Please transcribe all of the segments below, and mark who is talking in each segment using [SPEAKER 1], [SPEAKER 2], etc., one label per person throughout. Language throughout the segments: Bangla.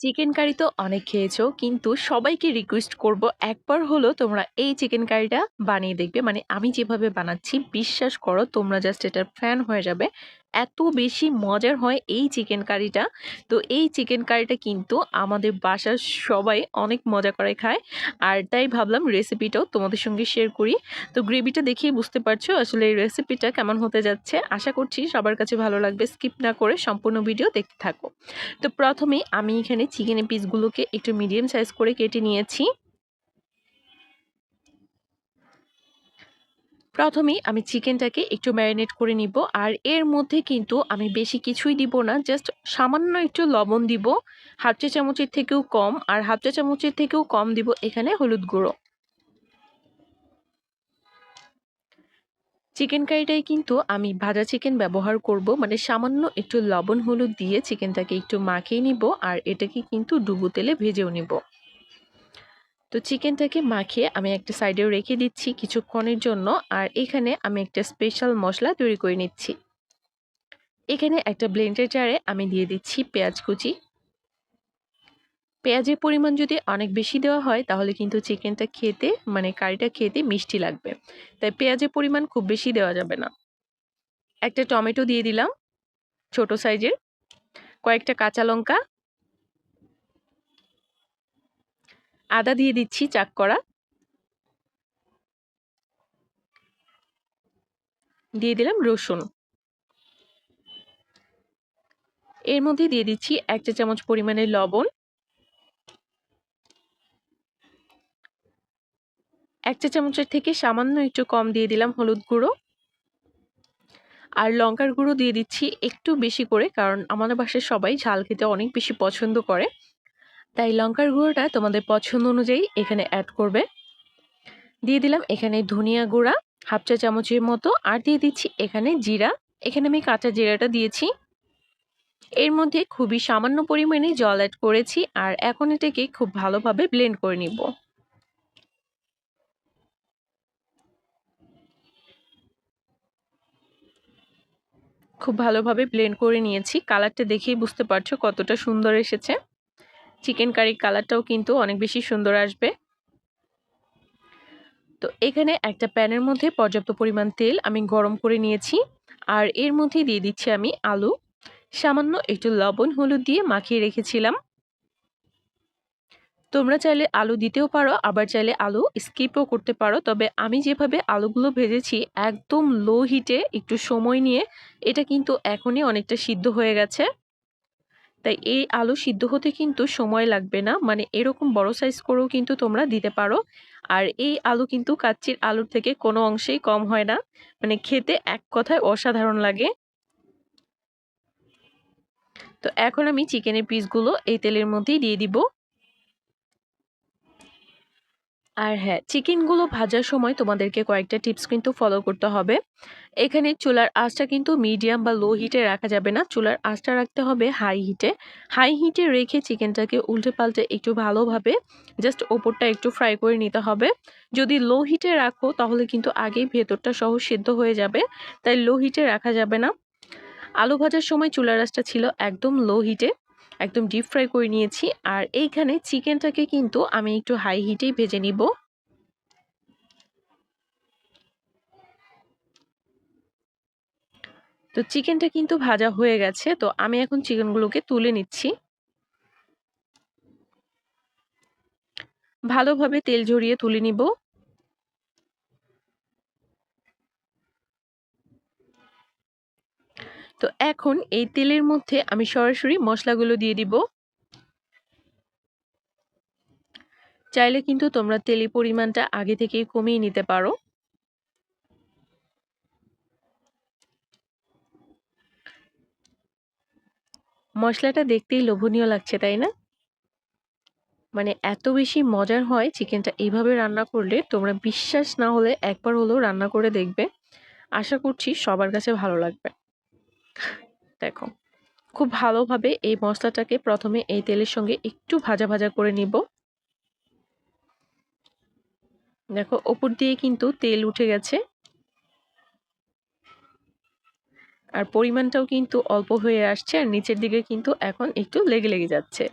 [SPEAKER 1] চিকেন কারি তো অনেক খেয়েছো, কিন্তু সবাইকে রিকোয়েস্ট করব একবার হলো তোমরা এই চিকেন কারিটা বানিয়ে দেখবে। মানে আমি যেভাবে বানাচ্ছি বিশ্বাস করো তোমরা জাস্ট এটার ফ্যান হয়ে যাবে। এত বেশি মজার হয় এই চিকেন কারিটা। তো এই চিকেন কারিটা কিন্তু আমাদের বাসার সবাই অনেক মজা করে খায়। আর তাই ভাবলাম রেসিপিটাও তোমাদের সঙ্গে শেয়ার করি। তো গ্রেভিটা দেখেই বুঝতে পারছো আসলে এই রেসিপিটা কেমন হতে যাচ্ছে। আশা করছি সবার কাছে ভালো লাগবে। স্কিপ না করে সম্পূর্ণ ভিডিও দেখতে থাকো। তো প্রথমে আমি এখানে চিকেনের পিসগুলোকে একটু মিডিয়াম সাইজ করে কেটে নিয়েছি। প্রথমেই আমি চিকেনটাকে একটু ম্যারিনেট করে নিব। আর এর মধ্যে কিন্তু আমি বেশি কিছুই দিব না, জাস্ট সামান্য একটু লবণ দিব, হাফ চা চামচের থেকেও কম, আর হাফ চা চামচের থেকেও কম দিব এখানে হলুদ গুঁড়ো। চিকেন কারিটাই কিন্তু আমি ভাজা চিকেন ব্যবহার করব, মানে সামান্য একটু লবণ হলুদ দিয়ে চিকেনটাকে একটু মাখিয়ে নিব, আর এটাকে কিন্তু ডুবো তেলে ভেজেও নিব। তো চিকেনটাকে মাখিয়ে আমি একটা সাইডে রেখে দিচ্ছি কিছুক্ষণের জন্য। আর এখানে আমি একটা স্পেশাল মশলা তৈরি করে নিচ্ছি। এখানে একটা ব্লেন্ডার জারে আমি দিয়ে দিচ্ছি পেঁয়াজ কুচি। পেঁয়াজের পরিমাণ যদি অনেক বেশি দেওয়া হয় তাহলে কিন্তু চিকেনটা খেতে, মানে কারিটা খেতে মিষ্টি লাগবে, তাই পেঁয়াজের পরিমাণ খুব বেশি দেওয়া যাবে না। একটা টমেটো দিয়ে দিলাম ছোট সাইজের, কয়েকটা কাঁচা লঙ্কা, আদা দিয়ে দিচ্ছি চাক করা, দিয়ে দিলাম রসুন। এর মধ্যে দিয়ে দিচ্ছি 1 চা চামচ পরিমাণের লবণ, 1 চা চামচের থেকে সামান্য একটু কম দিয়ে দিলাম হলুদ গুঁড়ো, আর লঙ্কার গুঁড়ো দিয়ে দিচ্ছি একটু বেশি করে, কারণ আমাদের বাসায় সবাই ঝাল খেতে অনেক বেশি পছন্দ করে, তাই লঙ্কার গুঁড়োটা তোমাদের পছন্দ অনুযায়ী এখানে অ্যাড করবে। দিয়ে দিলাম এখানে ধনিয়া গুঁড়া হাফ চা চামচের মতো, আর দিয়ে দিচ্ছি এখানে জিরা। এখানে আমি কাঁচা জিরাটা দিয়েছি। এর মধ্যে খুবই সামান্য পরিমাণে জল অ্যাড করেছি, আর এখন এটাকে খুব ভালোভাবে ব্লেন্ড করে নিব। খুব ভালোভাবে ব্লেন্ড করে নিয়েছি। কালারটা দেখেই বুঝতে পারছো কতটা সুন্দর এসেছে। চিকেন কারি কালারটাও কিন্তু অনেক বেশি সুন্দর আসবে। তো এখানে একটা প্যানের মধ্যে পর্যাপ্ত পরিমাণ তেল আমি গরম করে নিয়েছি, আর এর মধ্যে দিয়ে দিচ্ছি আমি আলু। সামান্য একটু লবণ হলুদ দিয়ে মাখিয়ে রেখেছিলাম। তোমরা চাইলে আলু দিতেও পারো, আবার চাইলে আলু স্কিপও করতে পারো, তবে আমি যেভাবে আলুগুলো ভেজেছি একদম লো হিটে একটু সময় নিয়ে, এটা কিন্তু এখনই অনেকটা সিদ্ধ হয়ে গেছে। তাই এই আলু সিদ্ধ হতে কিন্তু সময় লাগবে না, মানে এরকম বড় সাইজ করেও কিন্তু তোমরা দিতে পারো। আর এই আলু কিন্তু কাচ্চির আলুর থেকে কোনো অংশেই কম হয় না, মানে খেতে এক কথায় অসাধারণ লাগে। তো এখন আমি চিকেনের পিসগুলো এই তেলের মধ্যেই দিয়ে দিব। আর হ্যাঁ, চিকেনগুলো ভাজার সময় তোমাদেরকে কয়েকটা টিপস কিন্তু ফলো করতে হবে। এখানে চুলার আঁচটা কিন্তু মিডিয়াম বা লো হিটে রাখা যাবে না, চুলার আঁচটা রাখতে হবে হাই হিটে। হাই হিটে রেখে চিকেনটাকে উল্টে পাল্টে একটু ভালোভাবে জাস্ট ওপরটা একটু ফ্রাই করে নিতে হবে। যদি লো হিটে রাখো তাহলে কিন্তু আগেই ভেতরটা সহ সিদ্ধ হয়ে যাবে, তাই লো হিটে রাখা যাবে না। আলু ভাজার সময় চুলার আঁচটা ছিল একদম লো হিটে, একদম ডিপ ফ্রাই করে নিয়েছি। আর এইখানে চিকেনটাকে কিন্তু আমি একটু হাই হিটেই ভেজে নিব। তো চিকেনটা কিন্তু ভাজা হয়ে গেছে, তো আমি এখন চিকেনগুলোকে তুলে নিচ্ছি। ভালোভাবে তেল ঝরিয়ে তুলে নিব। তো এখন এই তেলের মধ্যে আমি সরাসরি মশলাগুলো দিয়ে দিব। চাইলে কিন্তু তোমরা তেলের পরিমাণটা আগে থেকেই কমিয়ে নিতে পারো। মশলাটা দেখতেই লোভনীয় লাগছে, তাই না? মানে এত বেশি মজার হয় চিকেনটা এইভাবে রান্না করলে, তোমরা বিশ্বাস না হলে একবার হলেও রান্না করে দেখবে। আশা করছি সবার কাছে ভালো লাগবে। দেখো, খুব ভালোভাবে এই মশলাটাকে প্রথমে এই তেলের সঙ্গে একটু ভাজা ভাজা করে নিব। দেখো ওপর দিয়ে কিন্তু তেল উঠে গেছে, আর পরিমাণটাও কিন্তু অল্প হয়ে আসছে, আর নিচের দিকে কিন্তু এখন একটু লেগে লেগে যাচ্ছে।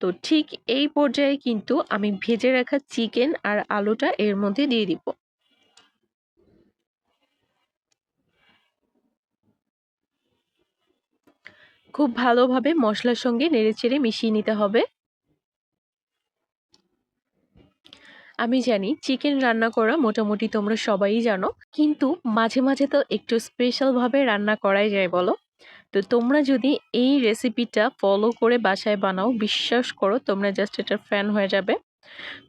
[SPEAKER 1] তো ঠিক এই পর্যায়ে কিন্তু আমি ভেজে রাখা চিকেন আর আলুটা এর মধ্যে দিয়ে দিব। খুব ভালোভাবে মসলার সঙ্গে নেড়েচেড়ে মিশিয়ে নিতে হবে। আমি জানি চিকেন রান্না করা মোটামুটি তোমরা সবাই জানো, কিন্তু মাঝে মাঝে তো একটু স্পেশালভাবে রান্না করাই যায় বলো। তো তোমরা যদি এই রেসিপিটা ফলো করে বাসায় বানাও, বিশ্বাস করো তোমরা জাস্ট এটার ফ্যান হয়ে যাবে।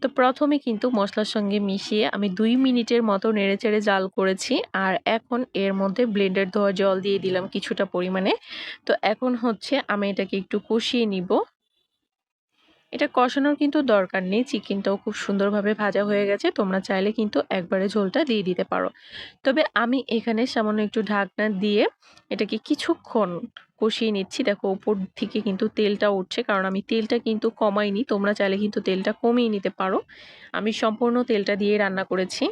[SPEAKER 1] তো প্রথমে কিন্তু মসলার সঙ্গে মিশিয়ে আমি 2 মিনিটের মতো নেড়েচেড়ে জাল করেছি। আর এখন এর মধ্যে ব্লেন্ডার ধোয়া জল দিয়ে দিলাম কিছুটা পরিমাণে। তো এখন হচ্ছে আমি এটাকে একটু কষিয়ে নিব। এটা কষানোর কিন্তু দরকার নেই, চিকেনটাও খুব সুন্দরভাবে ভাজা হয়ে গেছে। তোমরা চাইলে কিন্তু একবারে ঝোলটা দিয়ে দিতে পারো। তবে আমি এখানে সামান্য একটু ঢাকনা দিয়ে এটাকে কিছুক্ষণ কষিয়ে নিচ্ছি। দেখো উপর থেকে কিন্তু তেলটা উঠছে, কারণ আমি তেলটা কিন্তু কমাইনি। তোমরা চাইলে কিন্তু তেলটা কমিয়ে নিতে পারো। আমি সম্পূর্ণ তেলটা দিয়ে রান্না করেছি।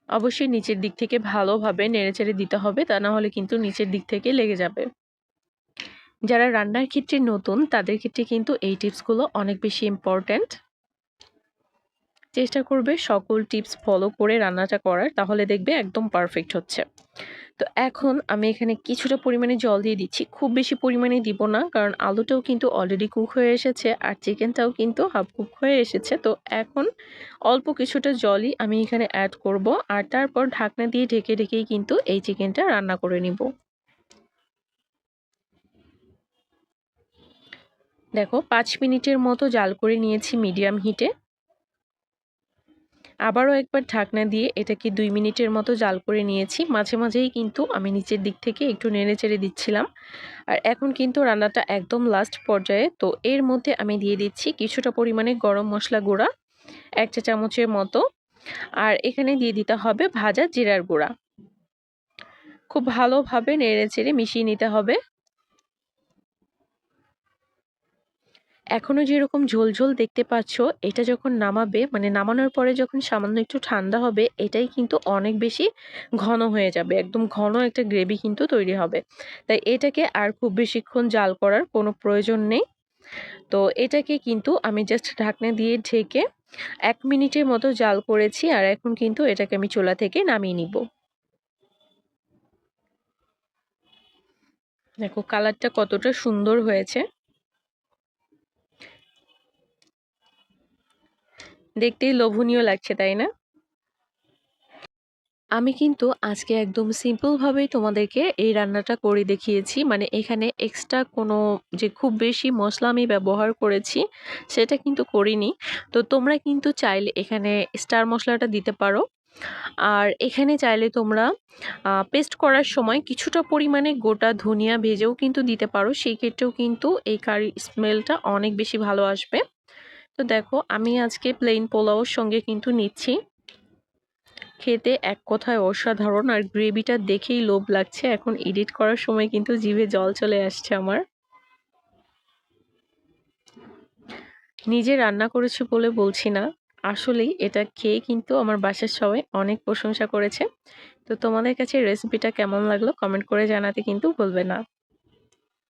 [SPEAKER 1] অবশ্যই নিচের দিক থেকে ভালোভাবে নেড়েচেড়ে দিতে হবে, তা না হলে কিন্তু নিচের দিক থেকে লেগে যাবে। যারা রান্নার ক্ষেত্রে নতুন তাদের ক্ষেত্রে কিন্তু এই টিপসগুলো অনেক বেশি ইম্পর্ট্যান্ট। চেষ্টা করবে সকল টিপস ফলো করে রান্নাটা করার, তাহলে দেখবে একদম পারফেক্ট হচ্ছে। তো এখন আমি এখানে কিছুটা পরিমাণে জল দিয়ে দিচ্ছি, খুব বেশি পরিমাণে দিব না, কারণ আলুটাও কিন্তু অলরেডি কুক হয়ে এসেছে আর চিকেনটাও কিন্তু হাফ কুক হয়ে এসেছে। তো এখন অল্প কিছুটা জলই আমি এখানে অ্যাড করব, আর তারপর ঢাকনা দিয়ে ঢেকে ঢেকেই কিন্তু এই চিকেনটা রান্না করে নিব। দেখো 5 মিনিটের মতো জাল করে নিয়েছি মিডিয়াম হিটে। আবারও একবার ঢাকনা দিয়ে এটাকে 2 মিনিটের মতো জাল করে নিয়েছি। মাঝে মাঝেই কিন্তু আমি নিচের দিক থেকে একটু নেড়েচেড়ে দিচ্ছিলাম। আর এখন কিন্তু রান্নাটা একদম লাস্ট পর্যায়ে। তো এর মধ্যে আমি দিয়ে দিচ্ছি কিছুটা পরিমাণে গরম মশলা গুঁড়া 1 চা চামচের মতো, আর এখানে দিয়ে দিতে হবে ভাজা জিরার গুঁড়া। খুব ভালোভাবে নেড়েচেড়ে মিশিয়ে নিতে হবে। এখনো যেরকম ঝোল ঝোল দেখতে পাচ্ছ, এটা যখন নামাবে, মানে নামানোর পরে যখন সামান্য একটু ঠান্ডা হবে, এটাই কিন্তু অনেক বেশি ঘন হয়ে যাবে। একদম ঘন একটা গ্রেভি কিন্তু তৈরি হবে। তাই এটাকে আর খুব বেশিক্ষণ জাল করার কোনো প্রয়োজন নেই। তো এটাকে কিন্তু আমি জাস্ট ঢাকনা দিয়ে ঢেকে 1 মিনিটের মতো জাল করেছি। আর এখন কিন্তু এটাকে আমি চুলা থেকে নামিয়ে নিব। দেখো কালারটা কতটা সুন্দর হয়েছে, দেখতেই লোভনীয় লাগছে তাই না? আমি কিন্তু আজকে একদম সিম্পল ভাবেই তোমাদেরকে এই রান্নাটা করে দেখিয়েছি। মানে এখানে এক্সট্রা কোনো যে খুব বেশি মসলা আমি ব্যবহার করেছি সেটা কিন্তু করিনি। তো তোমরা কিন্তু চাইলে এখানে স্টার মশলাটা দিতে পারো। আর এখানে চাইলে তোমরা পেস্ট করার সময় কিছুটা পরিমাণে গোটা ধনিয়া ভেজেও কিন্তু দিতে পারো। সেই ক্ষেত্রেও কিন্তু এই কারি স্মেলটা অনেক বেশি ভালো আসবে। তো দেখো আমি আজকে প্লেন পোলাওর সঙ্গে কিন্তু নিচ্ছি। খেতে এক কথায় অসাধারণ, আর গ্রেভিটা দেখেই লোভ লাগছে। এখন এডিট করার সময় কিন্তু জিভে জল চলে আসছে আমার। নিজে রান্না করেছি বলে বলছি না, আসলেই এটা খেয়ে কিন্তু আমার বাসার সবাই অনেক প্রশংসা করেছে। তো তোমাদের কাছে রেসিপিটা কেমন লাগলো কমেন্ট করে জানাতে কিন্তু ভুলবে না।